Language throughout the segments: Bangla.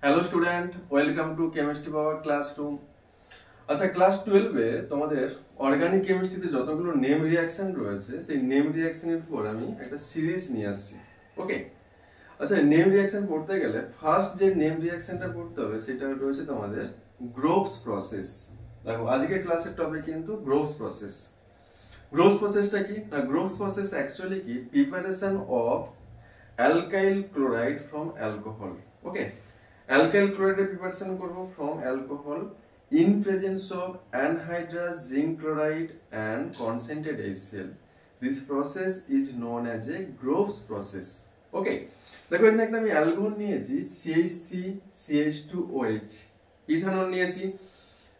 Hello student, welcome to chemistry power classroom. আচ্ছা, ক্লাস 12 এ তোমাদের অর্গানিক কেমিস্ট্রিতে যতগুলো নেম রিঅ্যাকশন রয়েছে সেই নেম রিঅ্যাকশনের উপর আমি একটা সিরিজ নিয়ে আসছি। ওকে, আচ্ছা, নেম রিঅ্যাকশন পড়তে গেলে ফার্স্ট যে নেম রিঅ্যাকশনটা পড়তে হবে সেটা রয়েছে তোমাদের গ্রোভস প্রসেস। দেখো, আজকের ক্লাসের টপিক কিন্তু গ্রোভস প্রসেস। গ্রোভস প্রসেসটা কি না, গ্রোভস প্রসেস অ্যাকচুয়ালি কি preparation of alkyl chloride from alcohol. Okay, alkyl chloride preparation করব from alcohol in presence of anhydrous zinc chloride and concentrated HCl. This process is known as a Groves process. Okay, দেখো এখানে একটা আমি অ্যালকোহল নিয়েছি CH3CH2OH, ইথানল নিয়েছি,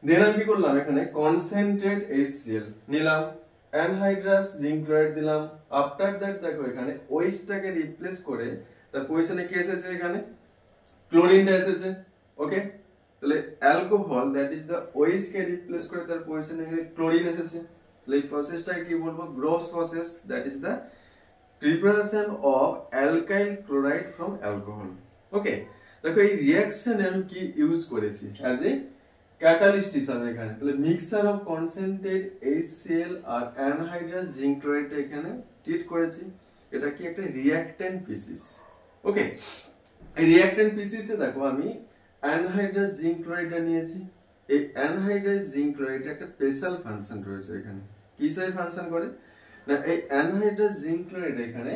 দেন আমি কি করলাম এখানে কনসেন্ট্রেট HCl নিলাম, অ্যানহাইড্রাস জিঙ্ক ক্লোরাইড দিলাম। আফটার দ্যাট দেখো এখানে OH টাকে রিপ্লেস করে তার পজিশনে কি এসেছে, এখানে ক্লোরিনটা এসেছে। ওকে, তাহলে alcohol that is the OH কে রিপ্লেস করে তার পজিশনে ক্লোরিন এসেছে। তাহলে এই প্রসেসটা কি বলবো, Groves process, that is the preparation of alkyl chloride from alcohol. Okay, দেখো এই রিঅ্যাকশনে আমি কি ইউজ করেছি অ্যাজ এ ক্যাটালিস্ট হিসাবে এখানে। তাহলে মিক্সচার অফ কনসেন্ট্রেট HCl আর অ্যানহাইড্রাস জিঙ্ক ক্লোরাইডটা এখানে ট্রিট করেছি। এটা কি একটা রিঅ্যাকট্যান্ট স্পিসিস। ওকে, এই রিঅ্যাকট্যান্ট স্পিসিসে দেখো আমি অ্যানহাইড্রাস জিঙ্ক ক্লোরাইডটা নিয়েছি। এই অ্যানহাইড্রাস জিঙ্ক ক্লোরাইডের একটা স্পেশাল ফাংশন রয়েছে এখানে। কি হিসেবে ফাংশন করে না, এই অ্যানহাইড্রাস জিঙ্ক ক্লোরাইড এখানে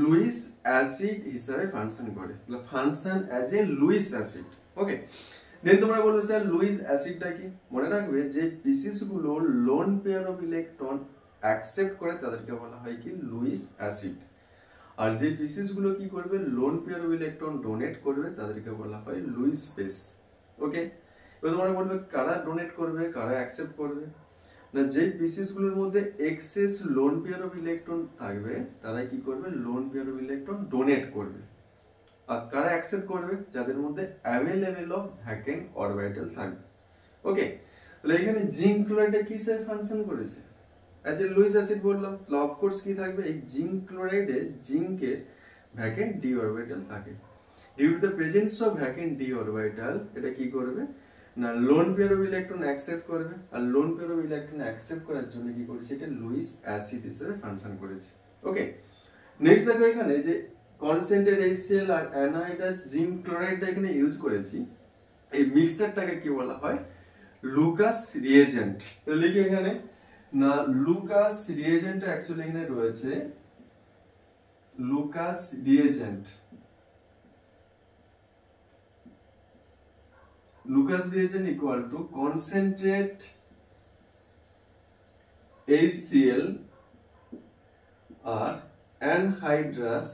লুইস অ্যাসিড হিসেবে ফাংশন করে। তাহলে function as a Lewis acid. Okay, then তোমরা বলবে স্যার লুইস অ্যাসিডটা কি? মনে রাখবে যে স্পিসিসগুলো lone pair of electron accept করে তাদেরকে বলা হয় কি লুইস অ্যাসিড, আর যে স্পিসিসগুলো কি করবে lone pair of electron donate করবে তাদেরকে বলা হয় লুইস স্পেস। ওকে, এবার তোমরা বলবে কারা ডোনেট করবে, কারা অ্যাকসেপ্ট করবে না, যে স্পিসিসগুলোর মধ্যে excess lone pair of electron থাকবে তারাই কি করবে lone pair of electron donate করবে। আর কারা অ্যাকসেপ্ট করবে, যাদের মধ্যে অ্যাভেলেবল অফ ভ্যাকেন্ট অরবিটাল থাকবে। ওকে, তাহলে এখানে জিঙ্ক ক্লোরাইডে কিসের ফাংশন করেছে অ্যাজ এ লুইস অ্যাসিড বললাম। তাহলে অফকোর্স কি থাকবে, এই জিঙ্ক ক্লোরাইডে জিঙ্কের ভ্যাকেন্ট ডি অরবিটাল থাকে। Due to the presence of vacant d orbital এটা কি করবে না lone pair of electron accept করবে, আর lone pair of electron accept করার জন্য কি করেছে, এটা লুইস অ্যাসিড হিসেবে ফাংশন করেছে। ওকে, নেক্সট দেখো এখানে যে কনসেন্ট্রেট HCl আর অ্যানহাইড্রাস জিঙ্ক ক্লোরাইডটা এখানে ইউজ করেছি। এই মিক্সচারটাকে কি বলা হয়, লুকাস রিএজেন্ট। তো লিখি এখানে না, লুকাস রিএজেন্ট অ্যাকচুয়ালি এখানে রয়েছে Lucas reagent. Lucas reagent equal to concentrate HCl আর অ্যানহাইড্রাস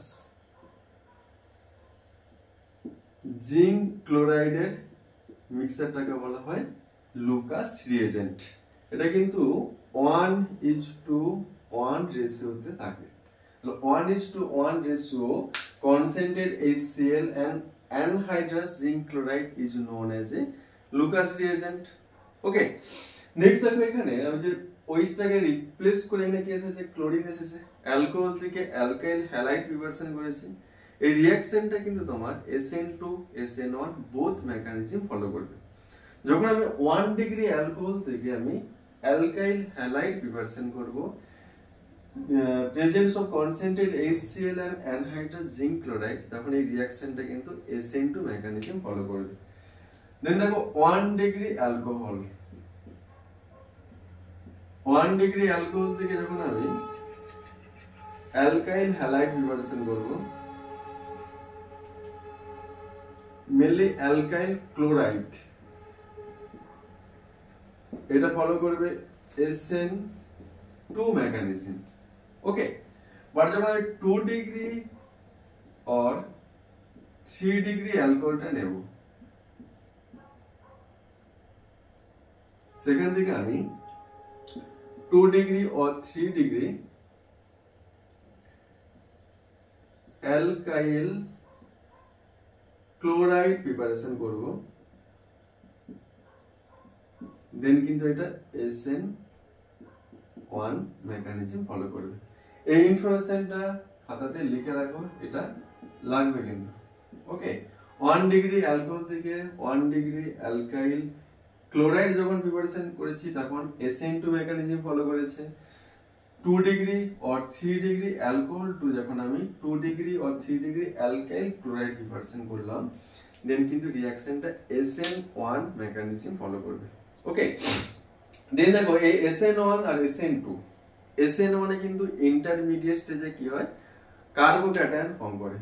জিঙ্ক ক্লোরাইডের মিক্সচারটাকে বলা হয় লুকাস রিএজেন্ট। এটা কিন্তু 1:1 রেশিওতে থাকে। তাহলে 1:1 ratio concentrate HCl and anhydrous zinc chloride is known as a Lucas reagent. Okay, next দেখো এখানে আমি যে ওইটাকে রিপ্লেস করে এখানে কি এসেছে, ক্লোরিন এসেছে। অ্যালকোহল থেকে অ্যালকাইল হ্যালাইড প্রিপারেশন করেছি। এই রিঅ্যাকশনটা কিন্তু তোমার SN2 SN1 both mechanism follow করবে। যখন আমি 1 ডিগ্রি অ্যালকোহল থেকে আমি অ্যালকাইল হ্যালাইড প্রিপারেশন করব, presence of concentrate HCl and anhydrous zinc chloride, তখন এই রিঅ্যাকশনটা কিন্তু SN2 মেকানিজম ফলো করবে। দেন দেখো 1 ডিগ্রি অ্যালকোহল, 1 ডিগ্রি অ্যালকোহল থেকে যখন আমি অ্যালকাইল হ্যালাইড প্রিপারেশন করব, মেনলি অ্যালকাইল ক্লোরাইড, এটা ফলো করবে SN2 মেকানিজম। ওকে, বাট যখন আমি 2 ডিগ্রি और 3 ডিগ্রি অ্যালকোহলটা নেব, সেখান থেকে আমি 2 ডিগ্রি और 3 ডিগ্রি অ্যালকাইল ক্লোরাইড প্রিপারেশন করব, দেন কিন্তু এটা SN1 মেকানিজম ফলো করবে। এই ইনফরমেশনটা খাতাতে লিখে রাখো, এটা লাগবে কিন্তু। ওকে, 1 ডিগ্রি অ্যালকোহল থেকে 1 ডিগ্রি অ্যালকাইল ক্লোরাইড যখন প্রিপারেশন করেছি তখন SN2 মেকানিজম ফলো করেছে। 2 degree or 3 degree alcohol to যখন আমি 2 degree or 3 degree alkyl chloride preparation করলাম, দেন কিন্তু রিঅ্যাকশনটা SN1 মেকানিজম ফলো করবে। ওকে, দেন দেখো এই SN1 আর SN2, SN1 এ কিন্তু ইন্টারমিডিয়েট স্টেজে কি হয়, কার্বোক্যাটায়ন ফর্ম করে।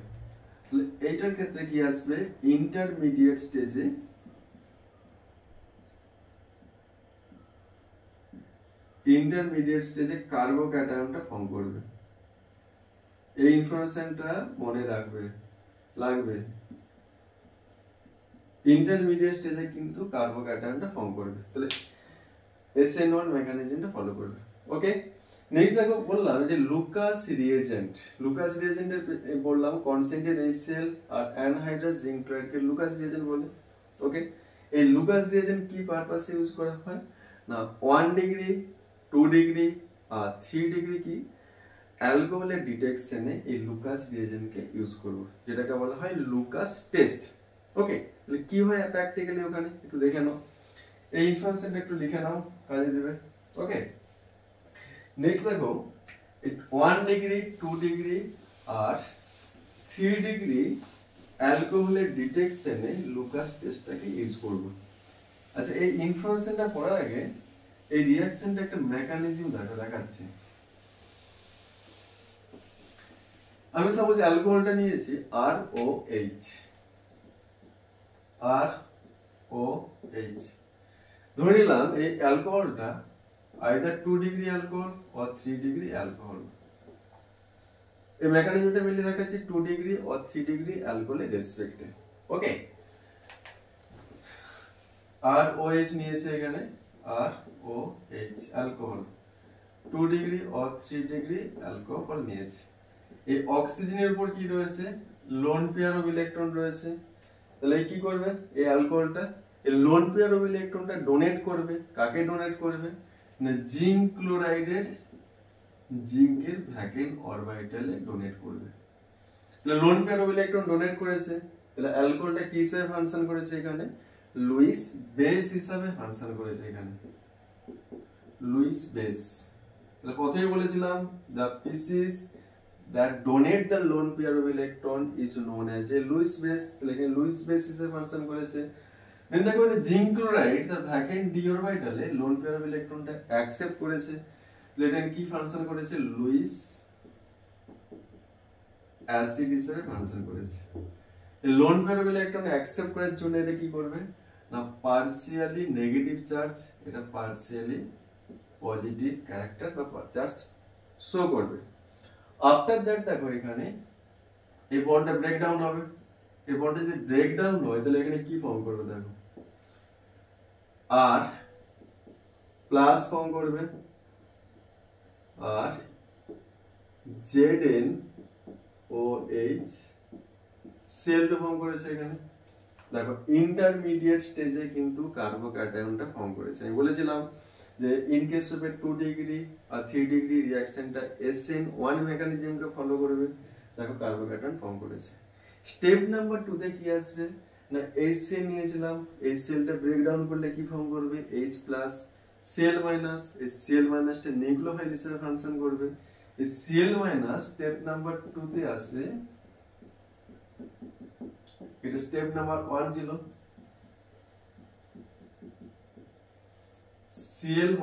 এইটার ক্ষেত্রে কি আসবে, ইন্টারমিডিয়েট স্টেজে কার্বোক্যাটায়নটা ফর্ম করবে। এই ইনফরমেশনটা মনে লাগবে ইন্টারমিডিয়েট স্টেজে কিন্তু কার্বোক্যাটায়নটা ফর্ম করবে, তাহলে SN1 মেকানিজমটা ফলো করবে। ওকে, নেক্সট দেখো বললাম যে লুকাস রিএজেন্টের বললাম কনসেন্ট্রেট HCl আর অ্যানহাইড্রাস জিঙ্ক ক্লোরাইডকে লুকাস রিএজেন্ট বলে। ওকে, এই লুকাস রিএজেন্ট কি পারপাসে ইউজ করা হয় না, 1 ডিগ্রি 2 ডিগ্রি আর 3 ডিগ্রি কি অ্যালকোহলের ডিটেকশনে এই লুকাস রিএজেন্টকে ইউজ করব, যেটাকে বলা হয় লুকাস টেস্ট। ওকে, তাহলে কি হয় প্র্যাকটিক্যালি ওখানে একটু দেখে নাও, এই ইনফরমেশনটা একটু লিখে নাও, কাজে দেবে। ওকে, নেক্সট দেখো 1 ডিগ্রি 2 ডিগ্রি আর 3 ডিগ্রি অ্যালকোহলের ডিটেকশনে লুকাস টেস্টটাকে ইউজ করব। আচ্ছা, এই ইনফরমেশনটা পড়ার আগে এই রিঅ্যাকশনটা একটা মেকানিজম দেখাচ্ছি। আমি সাপোজ অ্যালকোহলটা নিয়েছি ROH, ধরে নিলাম এই অ্যালকোহলটা either 2 degree alcohol or 3 degree alcohol. এই মেকানিজমটা মিলে দেখাচ্ছি 2 ডিগ্রি or 3 ডিগ্রি অ্যালকোহলের রেসপেক্টে। ওকে, ROH নিয়েছে এখানে, ROH alcohol, 2 degree or 3 degree alcohol নিয়েছে। এই অক্সিজেনের উপর কি রয়েছে, লোন পেয়ার অফ ইলেকট্রন রয়েছে, তাহলে কি করবে এই অ্যালকোহলটা, এই লোন পেয়ার অফ ইলেকট্রনটা ডোনেট করবে, কাকে ডোনেট করবে না, জিঙ্ক ক্লোরাইডের জিঙ্কের ভ্যাকেন্ট অরবিটালে ডোনেট করবে। তাহলে loan pair of electron donate করেছে, তাহলে অ্যালকোহলটা কি হিসেবে ফাংশন করেছে এখানে, লুইস বেস হিসেবে ফাংশন করেছে এখানে, লুইস বেস। তাহলে প্রথমে বলেছিলাম the species that donate the lone pair of electron is known as a Lewis base, তাহলে এখানে লুইস বেস হিসেবে ফাংশন করেছে। দেন দেখো জিঙ্ক ক্লোরাইড তার ভ্যাকেন্ট ডি অরবিটালে লোন পেয়ার অফ ইলেকট্রনটা অ্যাকসেপ্ট করেছে, তাহলে এটা কি ফাংশন করেছে, লুইস অ্যাসিড হিসেবে ফাংশন করেছে। এই loan pair of electron accept করার জন্য এটা কি করবে না, পার্শিয়ালি নেগেটিভ চার্জ, এটা পার্শিয়ালি পজিটিভ ক্যারেক্টার বা চার্জ শো করবে। আফটার দ্যাট দেখো এখানে এই বন্ডটা ব্রেকডাউন হবে, এই বন্ডটা যদি ব্রেকডাউন হয় তাহলে এখানে কি ফর্ম করবে দেখো, আর প্লাস ফর্ম করবে, আর ZnOH সেল ফর্ম করেছে এখানে। দেখো ইন্টারমিডিয়েট স্টেজে কিন্তু কার্বোক্যাটায়নটা ফর্ম করেছে। আমি বলেছিলাম যে ইন কেস অফ 2 ডিগ্রি আর 3 ডিগ্রি রিঅ্যাকশনটা SN1 মেকানিজমকে ফলো করবে। দেখো কার্বোক্যাটায়ন ফর্ম করেছে। স্টেপ নাম্বার 2 তে কি আসবে না, HCl নিয়েছিলাম, HClটা ব্রেকডাউন করলে কি ফর্ম করবে, H+ Cl-, এই Cl- টা নিউক্লিওফাইল হিসেবে ফাংশন করবে। এই Cl- স্টেপ নাম্বার 2 তে আসে, এটা স্টেপ নাম্বার 1 ছিল, Cl-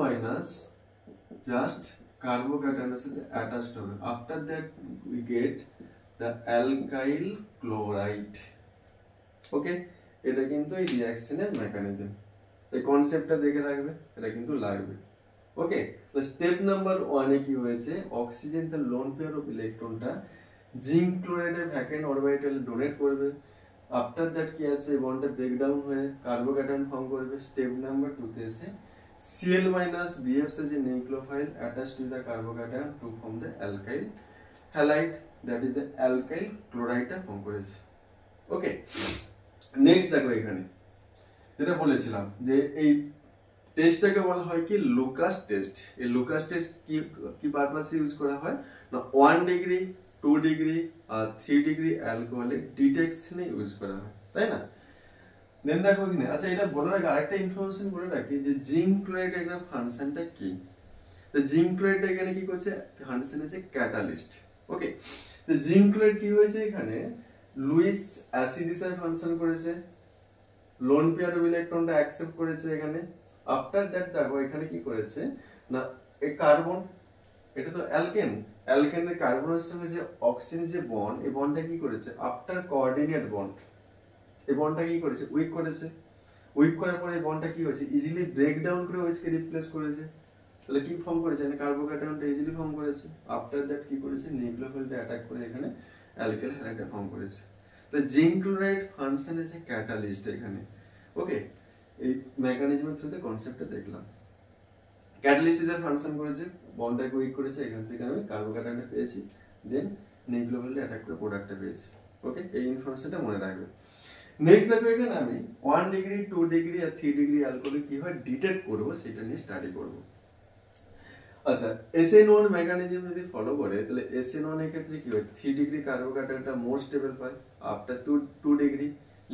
জাস্ট কার্বোক্যাটায়নের সাথে অ্যাটাচড হবে। After that we get the alkyl chloride. Okay, এটা কিন্তু এই রিঅ্যাকশনের মেকানিজম, এই কনসেপ্টটা দেখে রাখবে, এটা কিন্তু লাগবে। ওকে, তো স্টেপ নাম্বার 1 এ কি হয়েছে, অক্সিজেন তার লোন পেয়ার অফ ইলেকট্রনটা জিঙ্ক ক্লোরাইডের ভ্যাকেন্ট অরবিটালে ডোনেট করবে। আফটার দ্যাট কি আসবে, বন্ডটা ব্রেকডাউন হয়ে কার্বোক্যাটায়ন ফর্ম করবে। স্টেপ নাম্বার 2 তে এসে Cl- behaves as a nucleophile attached to the carbocation to form the alkyl halide, that is the alkyl chloride form করেছে। ওকে, নেক্সট দেখো এখানে যেটা বলেছিলাম যে এই টেস্টটাকে বলা হয় কি লুকাস টেস্ট। এই লুকাস টেস্ট কি পারপাসে ইউজ করা হয় না, 1 ডিগ্রি 2 ডিগ্রি আর 3 ডিগ্রি অ্যালকোহলের ডিটেকশনে ইউজ করা হয়, তাই না? দেন দেখো এখানে, আচ্ছা এটা বলার আগে আরেকটা ইনফরমেশন বলে রাখি যে জিঙ্ক ক্লোরাইড এর ফাংশনটা কি। তো জিঙ্ক ক্লোরাইড এখানে কি করছে, ফাংশন আছে ক্যাটালিস্ট। ওকে, তো জিঙ্ক ক্লোরাইড কি হয়েছে এখানে, লুইস অ্যাসিড হিসেবে ফাংশন করেছে, লোন পেয়ার অফ ইলেকট্রনটা অ্যাকসেপ্ট করেছে এখানে। আফটার দ্যাট দেখো এখানে কি করেছে না, এই কার্বন, এটা তো অ্যালকেন, অ্যালকেনের কার্বনের সঙ্গে যে অক্সিজেন যে বন্ড, এই বন্ডটা কি করেছে, আফটার কোঅর্ডিনেট বন্ড এই বন্ডটা কি করেছে, উইক করেছে। উইক করার পরে এই বন্ডটা কি হয়েছে, ইজিলি ব্রেক ডাউন করে ওইচকে রিপ্লেস করেছে। তাহলে কি ফর্ম করেছে, এখানে কার্বোক্যাটায়নটা ইজিলি ফর্ম করেছে। আফটার দ্যাট কি করেছে, নিউক্লিওফিলটা অ্যাটাক করে এখানে অ্যালকেল হ্যালাইডটা ফর্ম করেছে। তো জিঙ্ক ক্লোরাইড ফাংশন আছে ক্যাটালিস্ট এখানে। ওকে, এই মেকানিজমের থ্রুতে কনসেপ্টটা দেখলাম। ক্যাটালিস্ট হিসেবে ফাংশন করেছে, বন্ডটাকে উইক করেছে, এখান থেকে আমি কার্বোক্যাটায়নটা পেয়েছি, দেন নিউক্লিওফিলটা অ্যাটাক করে প্রোডাক্টটা পেয়েছি। ওকে, এই ইনফরমেশনটা মনে রাখবে। নেক্সট দেখো এখানে আমি 1 ডিগ্রি 2 ডিগ্রি আর 3 ডিগ্রি অ্যালকোহল কিভাবে ডিটেক্ট করব সেটা নিয়ে স্টাডি করব। আচ্ছা, SN1 মেকানিজম যদি ফলো করে তাহলে SN1 এর ক্ষেত্রে কি হয়, 3 ডিগ্রি কার্বোক্যাটায়নটা মোর স্টেবল পায়, after 2 degree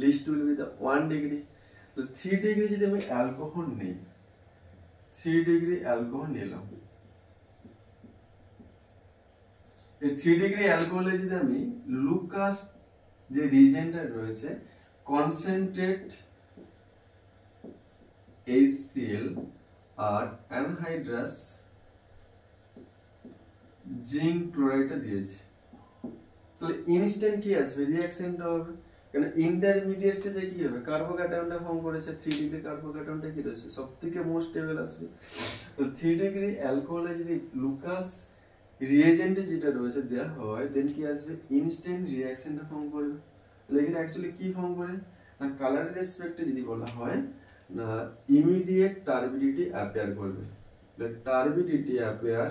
least will be the 1 degree. তো 3 ডিগ্রি যদি আমি অ্যালকোহল নেই, 3 ডিগ্রি অ্যালকোহল নিলাম, এই 3 ডিগ্রি অ্যালকোহলে যদি আমি লুকাস যে রিজেন্টটা রয়েছে কনসেন্ট্রেট HCl আর অ্যানহাইড্রাস জিঙ্ক ক্লোরাইডটা দিয়েছি, তাহলে ইনস্ট্যান্ট কি আসবে, রিঅ্যাকশনটা হবে। কারণ ইন্টারমিডিয়েট স্টেজে কি হবে, কার্বোক্যাটায়নটা ফর্ম করেছে, 3 ডিগ্রি কার্বোক্যাটায়নটা কি রয়েছে সবথেকে মোস্ট স্টেবল আসবে। তো 3 ডিগ্রি অ্যালকোহলে যদি লুকাস রিএজেন্টে যেটা রয়েছে দেয়া হয়, দেন কি আসবে, ইনস্ট্যান্ট রিঅ্যাকশনটা ফর্ম করবে। তাহলে এখানে অ্যাকচুয়ালি কি ফর্ম করে না, কালার রেসপেক্টে যদি বলা হয় না, ইমিডিয়েট টার্বিডিটি অ্যাপিয়ার করবে। Turbidity appear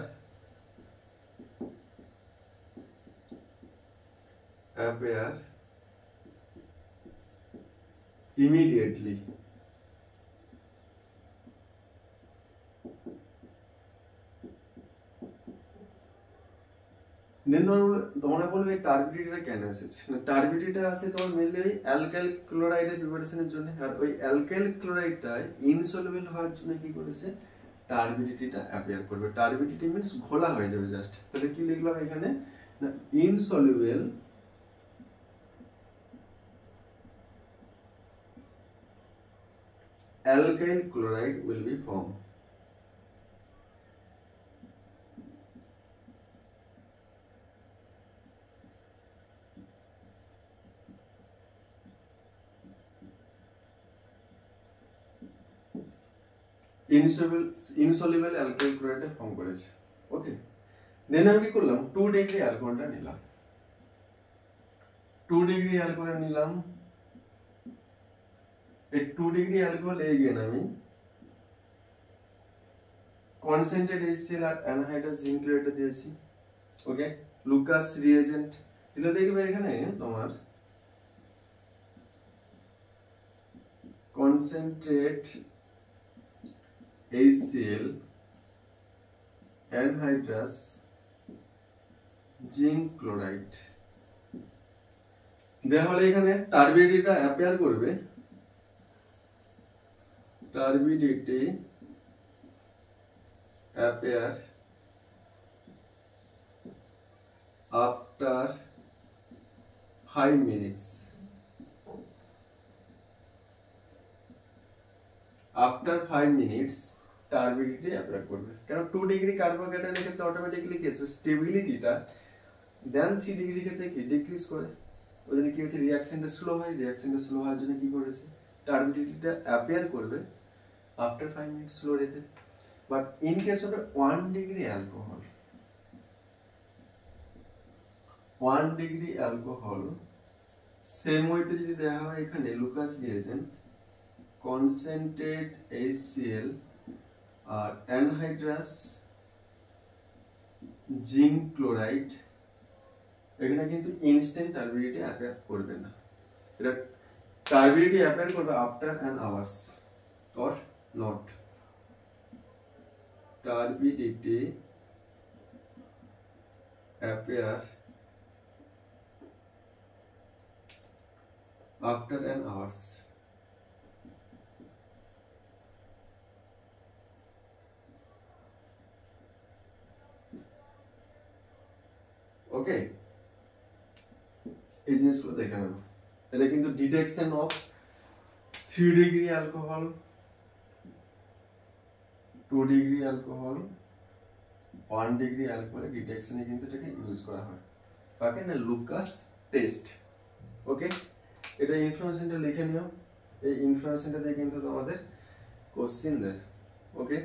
immediately. দেন তোমরা বলবে টার্বিডিটিটা কেন এসেছে, টার্বিডিটিটা আসে তোমার মেনলি ওই অ্যালকাইল ক্লোরাইডের প্রিপারেশনের জন্য, আর ওই অ্যালকাইল ক্লোরাইডটা ইনসলুবেল হওয়ার জন্য কি করেছে, টার্বিডিটিটা অ্যাপিয়ার করবে। টার্বিডিটি মিন্স ঘোলা হয়ে যাবে জাস্ট। তাহলে কি লিখলাম এখানে, না insoluble alkyl chloride will be formed. insoluble alkyl chloride form করেছে। ওকে, দেন আমি কি করলাম, 2 ডিগ্রি অ্যালকোহলটা নিলাম, 2 ডিগ্রি অ্যালকোহল নিলাম। এই 2 ডিগ্রি অ্যালকোহল এগেইন আমি কনসেন্ট্রেট HCl আর অ্যানহাইড্রাস জিঙ্ক ক্লোরাইড দিয়েছি। ওকে, লুকাস রিএজেন্ট দিলে দেখবে এখানে তোমার concentrate HCl anhydrous zinc chloride দেওয়া হলে এখানে টার্বিডিটিটা অ্যাপিয়ার করবে, turbidity appear after 5 minutes. After 5 minutes turbidity apply করবে, কারণ 2 ডিগ্রি কার্বোক্যাটায়নের ক্ষেত্রে অটোমেটিক্যালি কি আছে, স্টেবিলিটিটা দেন 3 ডিগ্রি ক্ষেত্রে কি ডিক্রিজ করে। ওই জন্য কি হচ্ছে, রিঅ্যাকশনটা স্লো হয়, রিঅ্যাকশনটা স্লো হওয়ার জন্য কি করেছে, টার্বিডিটিটা অ্যাপিয়ার করবে আফটার 5 মিনিটস স্লো রেটে। But in case of 1 degree alcohol, 1 degree alcohol same ওয়েতে যদি দেওয়া হয় এখানে লুকাস রিএজেন্ট কনসেন্ট্রেট HCl আর অ্যানহাইড্রাস জিঙ্ক ক্লোরাইড, এখানে কিন্তু ইনস্ট্যান্ট টার্বিডিটি অ্যাপিয়ার করবে না, এটা টার্বিডিটি অ্যাপিয়ার করবে after an hours or not. Turbidity appear after an hours. ওকে, এই জিনিসগুলো দেখে নেব। এটা কিন্তু detection of 3 degree alcohol, 2 degree alcohol, 1 degree alcohol ডিটেকশনে কিন্তু এটাকে ইউজ করা হয়। কাকে না, লুকাস টেস্ট। ওকে, এটা ইনফরমেশনটা লিখে নিও। এই ইনফরমেশনটা দিয়ে কিন্তু তোমাদের কোশ্চেন দেয়। ওকে,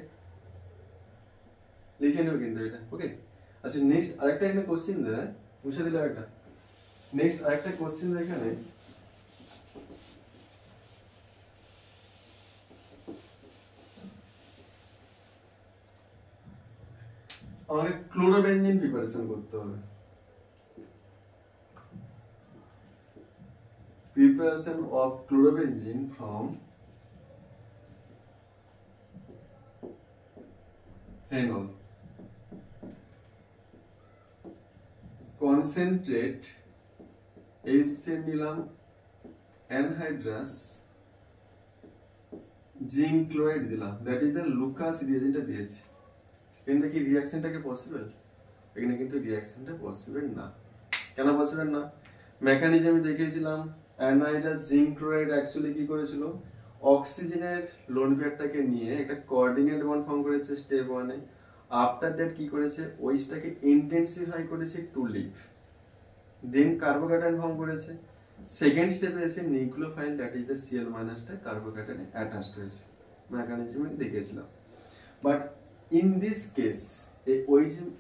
লিখে নিও কিন্তু এটা। ওকে, আচ্ছা নেক্সট আরেকটা এখানে কোশ্চেন দেয়, মুছে দিলাম একটা। নেক্সট আরেকটা কোশ্চেন এখানে আমাকে ক্লোরোবেনজিন প্রিপারেশন করতে হবে। Preparation of chlorobenzene from phenol. Concentrate HCl নিলাম, anhydrous জিঙ্ক ক্লোরাইড দিলাম, দ্যাট ইজ দ্য লুকাস রিয়েজেন্টটা দিয়েছি। কিন্তু কি রিঅ্যাকশনটাকে পসিবল? এখানে কিন্তু রিঅ্যাকশনটা পসিবল না। কেন পসিবল না? মেকানিজম দেখিয়েছিলাম। অ্যানহাইড্রাস জিঙ্ক ক্লোরাইড অ্যাকচুয়ালি কি করেছিল, অক্সিজেনের লোন পেয়ারটাকে নিয়ে একটা কোঅর্ডিনেট বন্ড ফর্ম করেছে স্টেপ 1 এ। আফটার দ্যাট কি করেছে, ওইসটাকে ইন্টেন্সিফাই করেছে টু লিভ, দেন কার্বোক্যাটায়ন ফর্ম করেছে। সেকেন্ড স্টেপে এসে nucleophile that is the Cl- টা কার্বোক্যাটায়নে অ্যাটাচড হয়েছে। মেকানিজমে দেখিয়েছিলাম। বাট ইন দিস কেস এই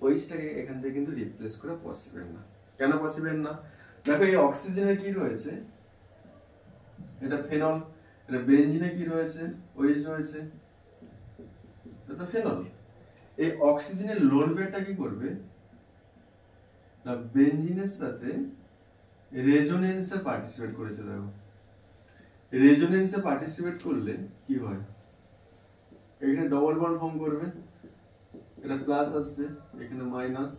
ওইসটাকে এখান থেকে কিন্তু রিপ্লেস করা পসিবল না। কেন পসিবল না? দেখো এই অক্সিজেনের কি রয়েছে, এটা ফেনল, এটা বেনজিনে কি রয়েছে, ওইস রয়েছে, এটা ফেনল। এই অক্সিজেনের লোন পেয়ারটা কি করবে না, বেনজিনের সাথে রেজোনেন্সে পার্টিসিপেট করেছে। দেখো রেজোনেন্সে পার্টিসিপেট করলে কি হয়, এখানে ডবল বন্ড ফর্ম করবে, এটা প্লাস আসবে, এখানে মাইনাস,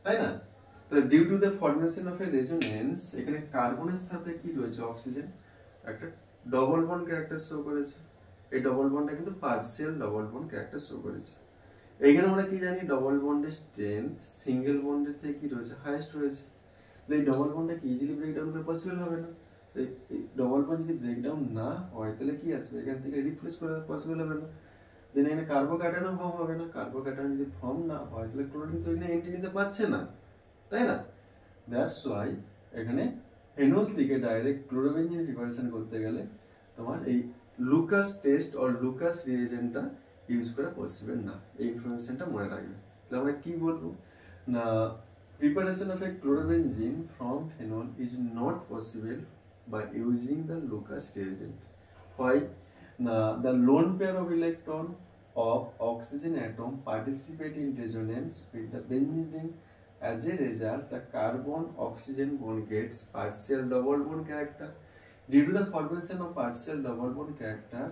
তাই না? তো due to the formation of a resonance এখানে কার্বনের সাথে কি রয়েছে, অক্সিজেন একটা ডবল বন্ড ক্যারেক্টার শো করেছে। এই ডবল বন্ডটা কিন্তু partial double bond character show করেছে। এইখানে আমরা কি জানি, ডবল বন্ডের স্ট্রেংথ সিঙ্গেল বন্ডের থেকে কি রয়েছে, হাইয়েস্ট রয়েছে। এই ডবল বন্ডটা কি ইজিলি ব্রেকডাউন করা পসিবল হবে না। এই ডবল বন্ড যদি ব্রেকডাউন না হয় তাহলে কি আসবে, এখান থেকে রিপ্লেস করা পসিবল হবে না। দেন এখানে কার্বোক্যাটায়নও ফর্ম হবে না। কার্বোক্যাটায়ন যদি ফর্ম না হয় তাহলে ক্লোরিন তো এখানে এন্ট্রি নিতে পারছে না, তাই না? দ্যাটস ওয়াই এখানে ফেনল থেকে ডাইরেক্ট ক্লোরোবেনজিন প্রিপারেশন করতে গেলে তোমার এই লুকাস টেস্ট অর লুকাস রিয়েজেন্টটা ইউজ করা পসিবল না। এই ইনফরমেশনটা মনে রাখবে। তাহলে আমরা কি বলবো না, preparation of a chlorobenzene from phenol is not possible by using the Lucas reagent. Why? The lone pair of electron of oxygen atom participate in resonance with the benzene. As a result, the carbon-oxygen bond gets partial double bond character. Due to the formation of partial double bond character,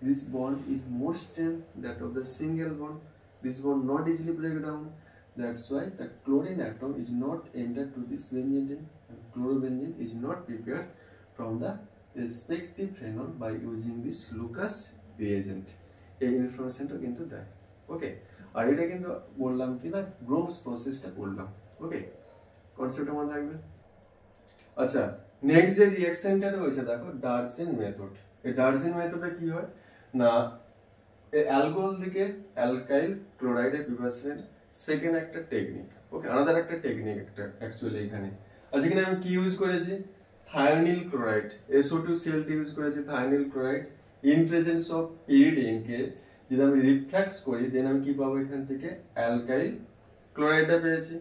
this bond is more strength that of the single bond. This bond not easily break down. That's why the chlorine atom is not entered to this benzene, and chlorobenzene is not prepared from the respective phenol by using this Lucas reagent. এই ইনফরমেশনটা কিন্তু দেয়। ওকে, আর এটা কিন্তু বললাম কি না, গ্রোভস প্রসেসটা বললাম। ওকে, কনসেপ্ট মনে থাকবে। আচ্ছা, নেক্সট যে রিঅ্যাকশনটা রয়েছে দেখো, ডারসেন মেথড। এই ডারসেন মেথডে কি হয় না, এই অ্যালকোহল থেকে অ্যালকাইল ক্লোরাইডের প্রিপারেশনের সেকেন্ড একটা টেকনিক। ওকে, আলাদা একটা টেকনিক একটা অ্যাকচুয়ালি এখানে। আচ্ছা, এখানে আমি কি ইউজ করেছি, থায়োনিল ক্লোরাইড, SO2 ইউজ করেছি, thionyl chloride in presence of ইরিডিনকে যদি আমি রিফ্লেক্স করি, দেন আমি কি পাবো, এখান থেকে অ্যালকাইল ক্লোরাইডটা পেয়েছি।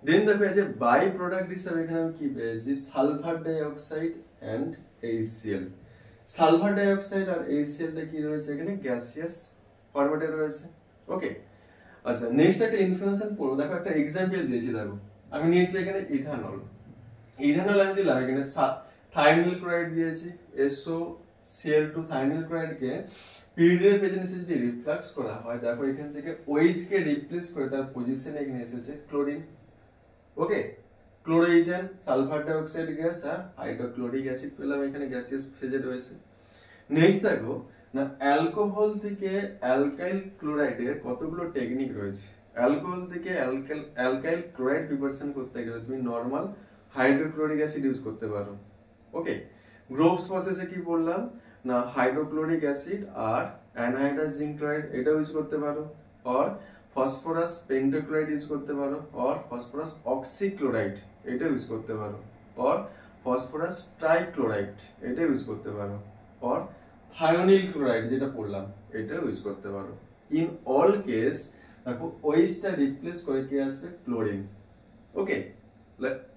দেন দেখো এই যে বাই প্রোডাক্ট হিসাবে এখানে আমি কি পেয়েছি, sulphur dioxide and HCl। Sulphur dioxide আর HClটা কি রয়েছে, এখানে গ্যাসিয়াস ফরম্যাটে রয়েছে। ওকে, আচ্ছা নেক্সট একটা ইনফরমেশন পড়ো। দেখো একটা এক্সাম্পল দিয়েছি, দেখো আমি নিয়েছি এখানে ইথানল। ইথানল আমি দিলাম এখানে থায়োনিল ক্লোরাইড দিয়েছি, SOCl2 থায়োনিল ক্লোরাইডকে পিরিয়ডের প্রেজেন্সে যদি রিফ্লাক্স করা হয়, দেখো এখান থেকে OH কে রিপ্লেস করে তার পজিশনে এখানে এসেছে ক্লোরিন। ওকে, ক্লোরোইথেন, সালফার ডাইঅক্সাইড গ্যাস আর হাইড্রোক্লোরিক অ্যাসিড পেলাম এখানে গ্যাসিয়াস ফেজে রয়েছে। নেক্সট দেখো না অ্যালকোহল থেকে অ্যালকাইল ক্লোরাইডের কতগুলো টেকনিক রয়েছে। অ্যালকোহল থেকে অ্যালকাইল ক্লোরাইড প্রিপারেশন করতে গেলে তুমি নরমাল হাইড্রোক্লোরিক অ্যাসিড ইউজ করতে পারো। ওকে, গ্রোভস প্রসেসে কি বললাম না হাইড্রোক্লোরিক অ্যাসিড আর অ্যানহাইড্রাস জিঙ্ক ক্লোরাইড এটা ইউজ করতে পারো, আর ফসফরাস পেন্টোক্লোরাইড ইউজ করতে পারো, আর ফসফরাস অক্সিক্লোরাইড এটা ইউজ করতে পারো, আর ফসফরাস ট্রাইক্লোরাইড এটা ইউজ করতে পারো, আর থায়োনিল ক্লোরাইড যেটা পড়লাম এটা ইউজ করতে পারো। ইন অল কেস দেখো ওইসটা রিপ্লেস করে কি আসবে ক্লোরিন। ওকে,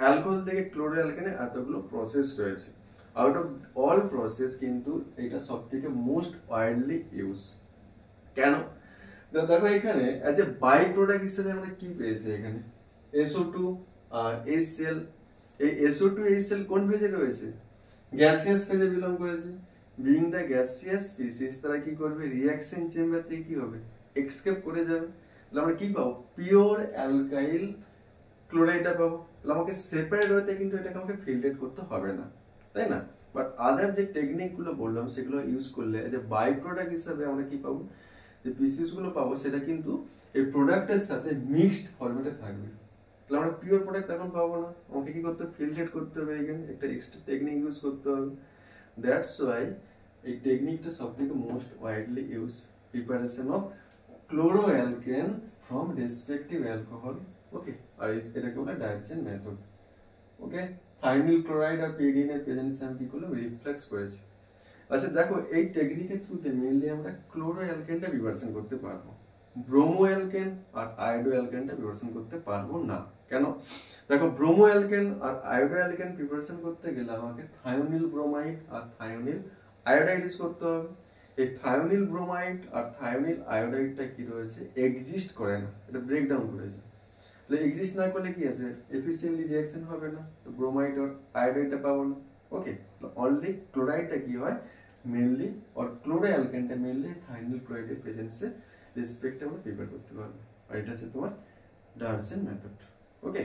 অ্যালকোহল থেকে ক্লোরো অ্যালকেনে এতগুলো প্রসেস রয়েছে। আউট অফ অল প্রসেস কিন্তু এটা সবথেকে মোস্ট ওয়াইডলি ইউজ। কেন দেখো এখানে অ্যাজ এ বাই প্রোডাক্ট হিসেবে আমরা কি পেয়েছি এখানে SO2 আর HCl। এই SO2 HCl কোন ফেজে রয়েছে? গ্যাসিয়াস ফেজে বিলং করেছে। বিং দ্য গ্যাসিয়াস স্পিসিস তারা কি করবে রিঅ্যাকশন চেম্বার থেকে কি হবে এক্সকেপ করে যাবে। তাহলে আমরা কি পাবো পিওর অ্যালকাইল ক্লোরাইডটা পাবো। তাহলে আমাকে সেপারেট হতে কিন্তু এটাকে আমাকে ফিল্টার করতে হবে না, তাই না? বাট আদার যে টেকনিক গুলো বললাম সেগুলো ইউজ করলে যে বাই প্রোডাক্ট হিসেবে আমরা কি পাবো যে পিসিস গুলো পাবো সেটা কিন্তু এই প্রোডাক্টের সাথে মিক্সড ফরম্যাটে থাকবে। তাহলে আমরা পিওর প্রোডাক্ট এখন পাবো না, আমাকে কি করতে হবে ফিল্টার করতে হবে, এখানে একটা এক্সট্রা টেকনিক ইউজ করতে হবে। দ্যাটস ওয়াই এই টেকনিকটা সবথেকে most widely use preparation of chloroalkane from respective alcohol. Okay, আর এটাকে বলে digestion method. Okay, thionyl chloride আর পিডিএন এর প্রেজেন্সে আমি কি করলাম রিফ্লেক্স করেছি। আচ্ছা দেখো এই টেকনিকের থ্রুতে মেইনলি আমরা ক্লোরো অ্যালকেনটা প্রিপারেশন করতে পারবো, ব্রোমো অ্যালকেন আর আয়োডো অ্যালকেনটা প্রিপারেশন করতে পারবো না। কেন? দেখো ব্রোমো অ্যালকেন আর আয়োডো অ্যালকেন প্রিপারেশন করতে গেলে আমাকে থায়োনিল ব্রোমাইড আর থায়োনিল আয়োডাইড ইউজ করতে হবে। এই থায়োনিল ব্রোমাইড আর থায়োনিল আয়োডাইডটা কি রয়েছে এক্সিস্ট করে না, এটা ব্রেকডাউন করেছে। তাহলে এক্সিস্ট না করলে কি আছে এফিশিয়েন্টলি রিঅ্যাকশন হবে না, তো ব্রোমাইড আর আয়োডাইডটা পাবো না। ওকে, অনলি ক্লোরাইডটা কি হয় মেইনলি আর ক্লোরো অ্যালকেনটা মেইনলি থায়োনিল ক্লোরাইডের প্রেজেন্সে রেসপেক্ট আমরা প্রিপেয়ার করতে পারবো। আর এটা হচ্ছে তোমার ডারসেন মেথড। ওকে।